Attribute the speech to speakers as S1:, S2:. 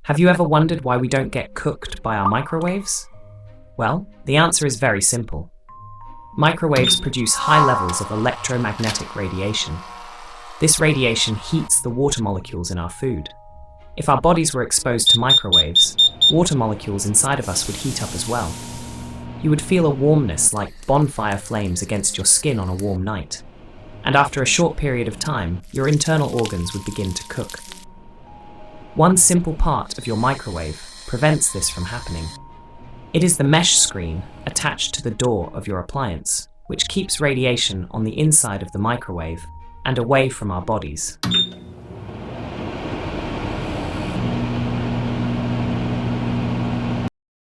S1: Have you ever wondered why we don't get cooked by our microwaves? Well, the answer is very simple. Microwaves produce high levels of electromagnetic radiation. This radiation heats the water molecules in our food. If our bodies were exposed to microwaves, water molecules inside of us would heat up as well. You would feel a warmness like bonfire flames against your skin on a warm night. And after a short period of time, your internal organs would begin to cook. One simple part of your microwave prevents this from happening. It is the mesh screen attached to the door of your appliance, which keeps radiation on the inside of the microwave and away from our bodies.